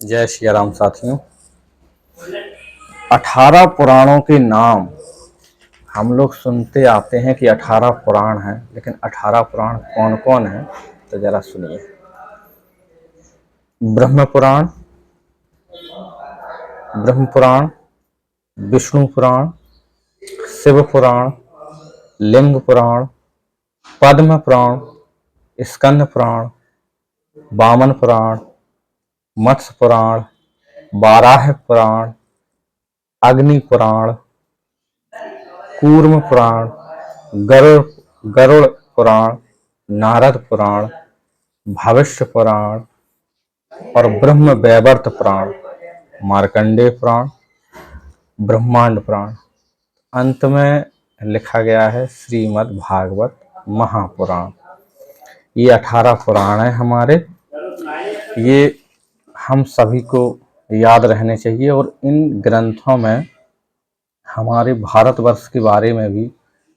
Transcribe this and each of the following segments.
जय श्री राम साथियों। 18 पुराणों के नाम हम लोग सुनते आते हैं कि 18 पुराण हैं, लेकिन 18 पुराण कौन कौन हैं तो जरा सुनिए। ब्रह्म पुराण, विष्णु पुराण, शिव पुराण, लिंग पुराण, पद्म पुराण, स्कंद पुराण, वामन पुराण, मत्स्य पुराण, वाराह पुराण, अग्नि पुराण, कूर्म पुराण, गरुड़ पुराण, नारद पुराण, भविष्य पुराण और ब्रह्म वैवर्त पुराण, मार्कंडेय पुराण, ब्रह्मांड पुराण। अंत में लिखा गया है श्रीमद् भागवत महापुराण। ये 18 पुराण हैं हमारे। ये हम सभी को याद रहने चाहिए और इन ग्रंथों में हमारे भारतवर्ष के बारे में भी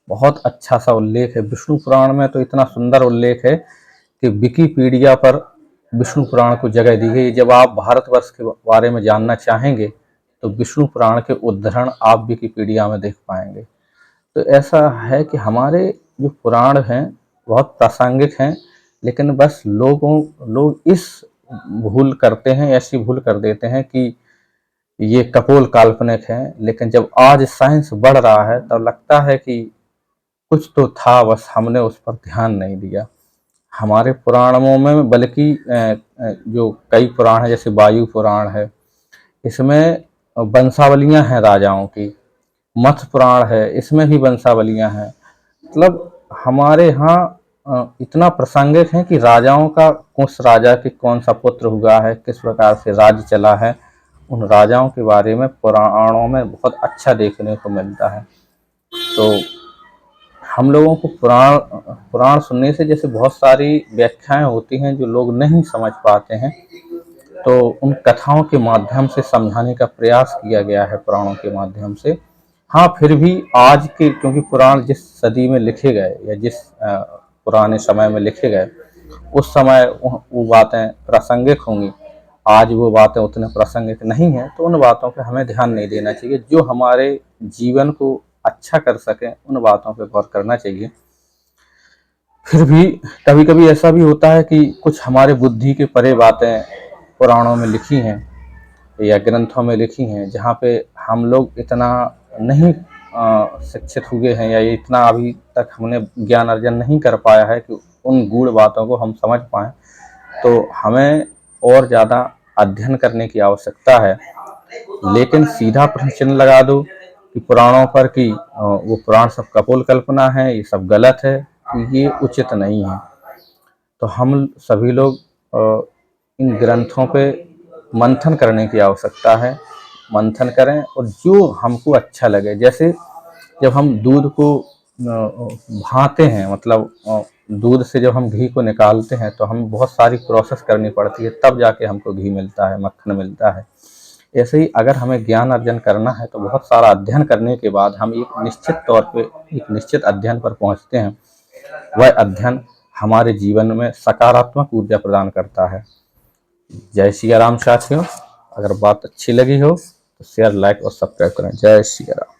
बहुत अच्छा सा उल्लेख है। विष्णु पुराण में तो इतना सुंदर उल्लेख है कि विकिपीडिया पर विष्णु पुराण को जगह दी गई। जब आप भारतवर्ष के बारे में जानना चाहेंगे तो विष्णु पुराण के उद्धरण आप विकिपीडिया में देख पाएंगे। तो ऐसा है कि हमारे जो पुराण हैं बहुत प्रासंगिक हैं, लेकिन बस लोग इस भूल करते हैं, ऐसी भूल कर देते हैं कि ये कपोल काल्पनिक है। लेकिन जब आज साइंस बढ़ रहा है तब लगता है कि कुछ तो था, बस हमने उस पर ध्यान नहीं दिया। हमारे पुराणों में बल्कि जो कई पुराण हैं जैसे वायु पुराण है, इसमें वंशावलियां हैं राजाओं की। मत्स्य पुराण है, इसमें भी वंशावलियां हैं। मतलब हमारे यहाँ इतना प्रासंगिक है कि राजाओं का, उस राजा के कौन सा पुत्र हुआ है, किस प्रकार से राज्य चला है, उन राजाओं के बारे में पुराणों में बहुत अच्छा देखने को मिलता है। तो हम लोगों को पुराण सुनने से जैसे बहुत सारी व्याख्याएं होती हैं जो लोग नहीं समझ पाते हैं, तो उन कथाओं के माध्यम से समझाने का प्रयास किया गया है पुराणों के माध्यम से। हाँ, फिर भी आज के, क्योंकि पुराण जिस सदी में लिखे गए या जिस पुराने समय में लिखे गए, उस समय वो बातें प्रासंगिक होंगी। आज वो बातें उतने प्रासंगिक नहीं हैं, तो उन बातों पे हमें ध्यान नहीं देना चाहिए। जो हमारे जीवन को अच्छा कर सके उन बातों पे गौर करना चाहिए। फिर भी कभी कभी ऐसा भी होता है कि कुछ हमारे बुद्धि के परे बातें पुराणों में लिखी हैं या ग्रंथों में लिखी हैं, जहाँ पे हम लोग इतना नहीं शिक्षित हुए हैं या इतना अभी तक हमने ज्ञान अर्जन नहीं कर पाया है कि उन गूढ़ बातों को हम समझ पाएँ। तो हमें और ज़्यादा अध्ययन करने की आवश्यकता है। लेकिन सीधा प्रश्न चिन्ह लगा दो कि पुराणों पर कि वो पुराण सब कपोल कल्पना है, ये सब गलत है, ये उचित नहीं है। तो हम सभी लोग इन ग्रंथों पे मंथन करने की आवश्यकता है। मंथन करें और जो हमको अच्छा लगे, जैसे जब हम दूध को भाते हैं, मतलब दूध से जब हम घी को निकालते हैं तो हम बहुत सारी प्रोसेस करनी पड़ती है, तब जाके हमको घी मिलता है, मक्खन मिलता है। ऐसे ही अगर हमें ज्ञान अर्जन करना है तो बहुत सारा अध्ययन करने के बाद हम एक निश्चित तौर पे एक निश्चित अध्ययन पर पहुंचते हैं। वह अध्ययन हमारे जीवन में सकारात्मक ऊर्जा प्रदान करता है। जय श्री राम साथियों। अगर बात अच्छी लगी हो तो शेयर, लाइक और सब्सक्राइब करें। जय श्री राम।